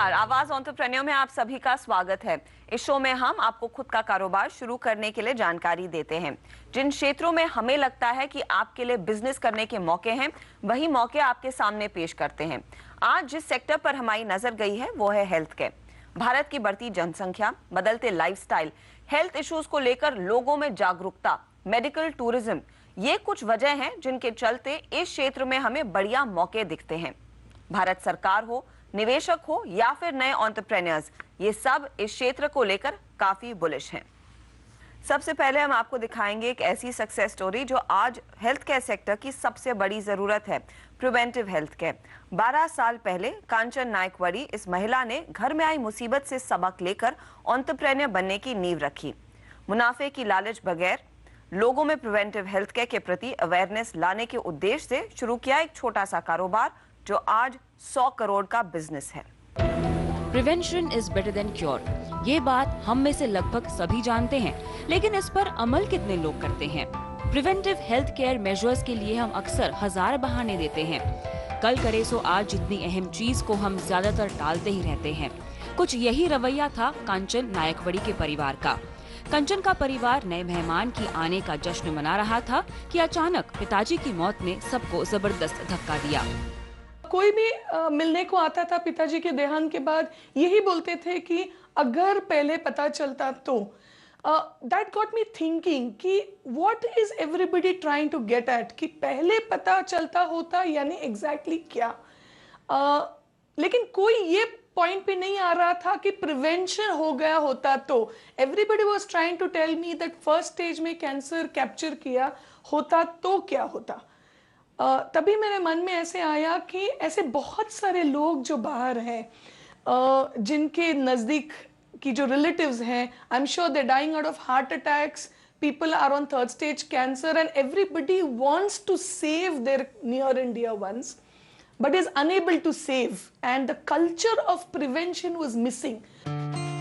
नमस्कार, आवाज एंटरप्रेन्योर में आप सभी का स्वागत है। इस शो में हम आपको खुद का कारोबार शुरू करने के लिए जानकारी देते हैं। जिन क्षेत्रों में हमें लगता है कि आपके लिए बिजनेस करने के मौके हैं, वही मौके आपके सामने पेश करते हैं। आज जिस सेक्टर पर हमारी नजर गई है वो है हेल्थ केयर। भारत की बढ़ती जनसंख्या, बदलते लाइफस्टाइल, हेल्थ इश्यूज को लेकर लोगों में जागरूकता, मेडिकल टूरिज्म, ये कुछ वजह हैं जिनके चलते इस क्षेत्र में हमें बढ़िया मौके दिखते हैं। भारत सरकार हो, निवेशक हो या फिर नए एंटरप्रेन्योर्स, ये सब इस क्षेत्र को लेकर काफी बुलिश हैं। सबसे पहले हम आपको दिखाएंगे एक ऐसी सक्सेस स्टोरी जो आज हेल्थ केयर सेक्टर की सबसे बड़ी जरूरत है, प्रिवेंटिव हेल्थ केयर। 12 साल पहले कांचन नायकवड़ी इस महिला ने घर में आई मुसीबत से सबक लेकर एंटरप्रेन्योर बनने की नींव रखी। मुनाफे की लालच बगैर लोगों में प्रिवेंटिव हेल्थ केयर के प्रति अवेयरनेस लाने के उद्देश्य से शुरू किया एक छोटा सा कारोबार जो आज 100 करोड़ का बिजनेस है। Prevention is better than cure, ये बात हम में से लगभग सभी जानते हैं, लेकिन इस पर अमल कितने लोग करते हैं? प्रिवेंटिव हेल्थ केयर मेजर्स के लिए हम अक्सर हजार बहाने देते हैं। कल करे सो आज जितनी अहम चीज को हम ज्यादातर टालते ही रहते हैं। कुछ यही रवैया था कांचन नायकवड़ी के परिवार का। कंचन का परिवार नए मेहमान की आने का जश्न मना रहा था कि अचानक पिताजी की मौत ने सबको जबरदस्त धक्का दिया। कोई भी मिलने को आता था पिताजी के देहांत के बाद, यही बोलते थे कि अगर पहले पता चलता तो। दैट गॉट मी थिंकिंग कि what is everybody trying to get at, कि पहले पता चलता होता यानी एग्जैक्टली क्या। लेकिन कोई ये पॉइंट पे नहीं आ रहा था कि प्रिवेंशन हो गया होता तो। Everybody was trying to tell me that first stage में कैंसर कैप्चर किया होता तो क्या होता। तभी मेरे मन में ऐसे आया कि ऐसे बहुत सारे लोग जो बाहर हैं, जिनके नज़दीक की जो रिलेटिव्स हैं, I am sure they dying out of heart attacks, people are on third stage cancer, and everybody wants to save their near and dear ones but is unable to save, and the culture of prevention was missing.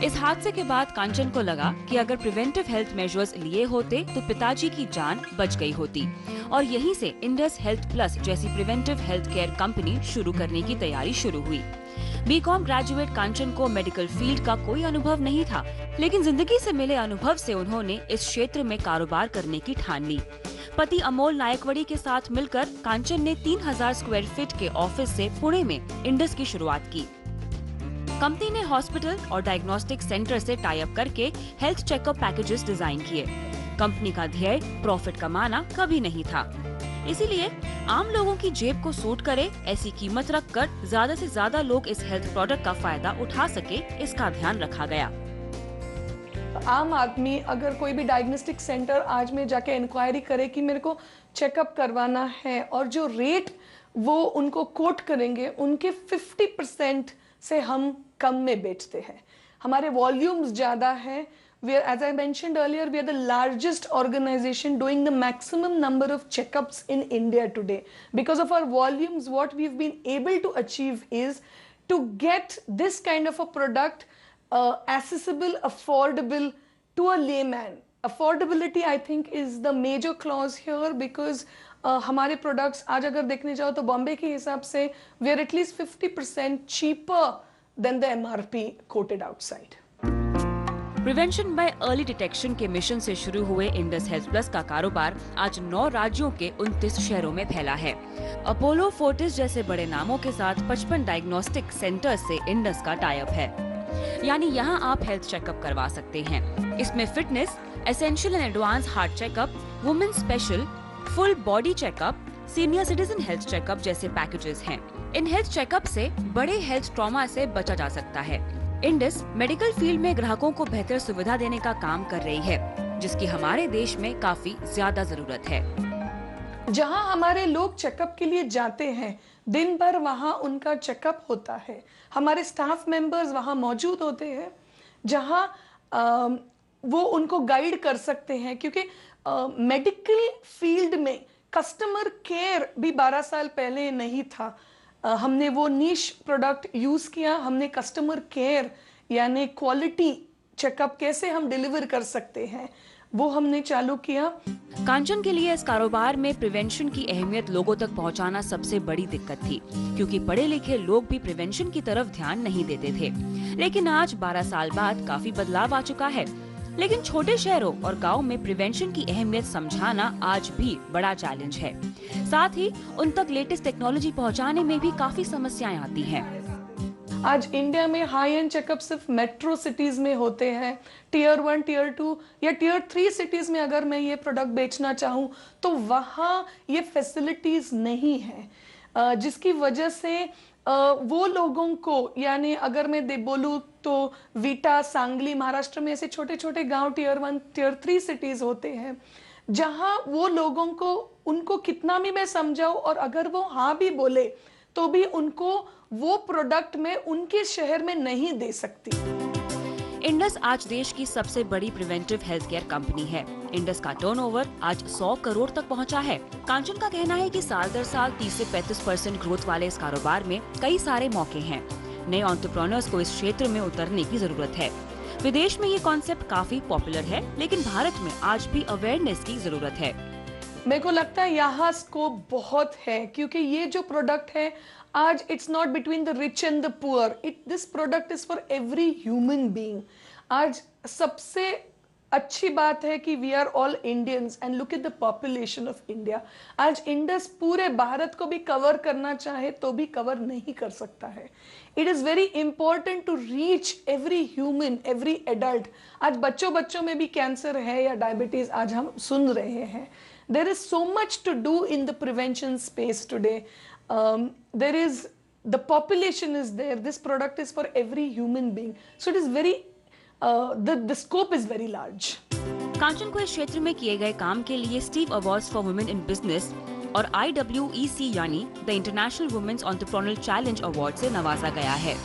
इस हादसे के बाद कांचन को लगा कि अगर preventive health measures लिए होते तो पिताजी की जान बच गई होती, और यहीं से इंडस हेल्थ प्लस जैसी प्रिवेंटिव हेल्थ केयर कंपनी शुरू करने की तैयारी शुरू हुई। बीकॉम ग्रेजुएट कांचन को मेडिकल फील्ड का कोई अनुभव नहीं था, लेकिन जिंदगी से मिले अनुभव से उन्होंने इस क्षेत्र में कारोबार करने की ठान ली। पति अमोल नायकवड़ी के साथ मिलकर कांचन ने 3000 स्क्वायर फीट के ऑफिस से पुणे में इंडस की शुरुआत की। कंपनी ने हॉस्पिटल और डायग्नोस्टिक सेंटर से टाई अप करके हेल्थ चेकअप पैकेजेस डिजाइन किए। कंपनी का ध्येय प्रॉफिट कमाना कभी नहीं था, इसीलिए आम लोगों की जेब को सूट करे ऐसी कीमत रखकर ज्यादा से ज्यादा लोग इस हेल्थ प्रोडक्ट का फायदा उठा सके, इसका ध्यान रखा गया। आम आदमी अगर कोई भी डायग्नोस्टिक सेंटर आज में जाके इंक्वायरी करे कि मेरे को चेकअप करवाना है, और जो रेट वो उनको कोट करेंगे उनके 50% से हम कम में बेचते हैं। हमारे वॉल्यूम्स ज्यादा है। We are, as I mentioned earlier, we are the largest organization doing the maximum number of checkups in India today. Because of our volumes, what we've been able to achieve is to get this kind of a product accessible, affordable to a layman. Affordability, I think, is the major clause here, because हमारे products आज अगर देखने जाओ तो बॉम्बे के हिसाब से we are at least 50% cheaper than the MRP quoted outside. Prevention bye early detection के मिशन से शुरू हुए इंडस हेल्थ प्लस का कारोबार आज 9 राज्यों के 29 शहरों में फैला है। अपोलो, फोर्टिस जैसे बड़े नामों के साथ 55 डायग्नोस्टिक सेंटर से इंडस का टाई अप है, यानी यहाँ आप हेल्थ चेकअप करवा सकते हैं। इसमें fitness, essential and advance heart checkup, women special, full body checkup, senior citizen health checkup जैसे पैकेजेस हैं। इन हेल्थ चेकअप से बड़े हेल्थ ट्रॉमा से बचा जा सकता है। इंडस मेडिकल फील्ड में ग्राहकों को बेहतर सुविधा देने का काम कर रही है, जिसकी हमारे देश में काफी ज्यादा जरूरत है। जहां हमारे लोग चेकअप के लिए जाते हैं, दिन भर वहां उनका चेकअप होता है, हमारे स्टाफ मेंबर्स वहां मौजूद होते हैं, जहां वो उनको गाइड कर सकते हैं, क्योंकि मेडिकल फील्ड में कस्टमर केयर भी 12 साल पहले नहीं था। हमने वो नीश प्रोडक्ट यूज किया, हमने कस्टमर केयर यानी क्वालिटी चेकअप कैसे हम डिलीवर कर सकते हैं, वो हमने चालू किया। कांचन के लिए इस कारोबार में प्रिवेंशन की अहमियत लोगों तक पहुंचाना सबसे बड़ी दिक्कत थी, क्योंकि पढ़े लिखे लोग भी प्रिवेंशन की तरफ ध्यान नहीं देते थे। लेकिन आज 12 साल बाद काफी बदलाव आ चुका है। लेकिन छोटे शहरों और गांव में प्रिवेंशन की अहमियत समझाना आज भी बड़ा चैलेंज है। साथ ही उन तक लेटेस्ट टेक्नोलॉजी पहुंचाने में भी काफी समस्याएं आती हैं। आज इंडिया में हाई एंड चेकअप सिर्फ मेट्रो सिटीज में होते हैं। टियर 1, टियर 2 या टियर 3 सिटीज में अगर मैं ये प्रोडक्ट बेचना चाहूँ तो वहाँ ये फैसिलिटीज नहीं है, जिसकी वजह से वो लोगों को, यानी अगर मैं बोलूँ तो वीटा, सांगली, महाराष्ट्र में ऐसे छोटे छोटे गांव टियर 1, टियर 3 सिटीज होते हैं, जहां वो लोगों को, उनको कितना भी मैं समझाऊं और अगर वो हाँ भी बोले तो भी उनको वो प्रोडक्ट में उनके शहर में नहीं दे सकती। इंडस आज देश की सबसे बड़ी प्रिवेंटिव हेल्थ केयर कंपनी है। इंडस का टर्नओवर आज 100 करोड़ तक पहुंचा है। कांचन का कहना है कि साल दर साल 30 से 35% ग्रोथ वाले इस कारोबार में कई सारे मौके हैं। नए एंटरप्रेन्योर्स को इस क्षेत्र में उतरने की जरूरत है। विदेश में ये कॉन्सेप्ट काफी पॉपुलर है, लेकिन भारत में आज भी अवेयरनेस की जरूरत है। मेरे को लगता है यहाँ स्कोप बहुत है, क्योंकि ये जो प्रोडक्ट है आज it's not between the rich and the poor, this product is for every human being. आज सबसे अच्छी बात है कि we are all Indians and look at the population of India. आज इंडस पूरे भारत को भी कवर करना चाहे तो भी कवर नहीं कर सकता है। It is very important to reach every human, every adult. आज बच्चों में भी कैंसर है या डायबिटीज आज हम सुन रहे हैं। There is so much to do in the prevention space today. The population is there. This product is for every human being. So it is very, the scope is very large. कांचन को इस क्षेत्र में किए गए काम के लिए Steve awards for women in business और IWEC यानी the international women's entrepreneurial challenge award से नवाजा गया है।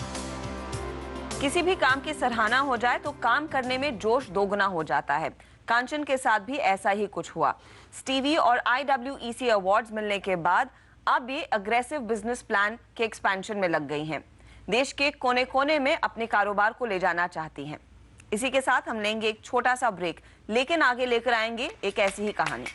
किसी भी काम की सराहना हो जाए तो काम करने में जोश दोगुना हो जाता है। कांचन के साथ भी ऐसा ही कुछ हुआ। स्टीवी और IWEC अवार्ड्स मिलने के बाद अब ये अग्रेसिव बिजनेस प्लान के एक्सपेंशन में लग गई हैं। देश के कोने कोने में अपने कारोबार को ले जाना चाहती हैं। इसी के साथ हम लेंगे एक छोटा सा ब्रेक, लेकिन आगे लेकर आएंगे एक ऐसी ही कहानी।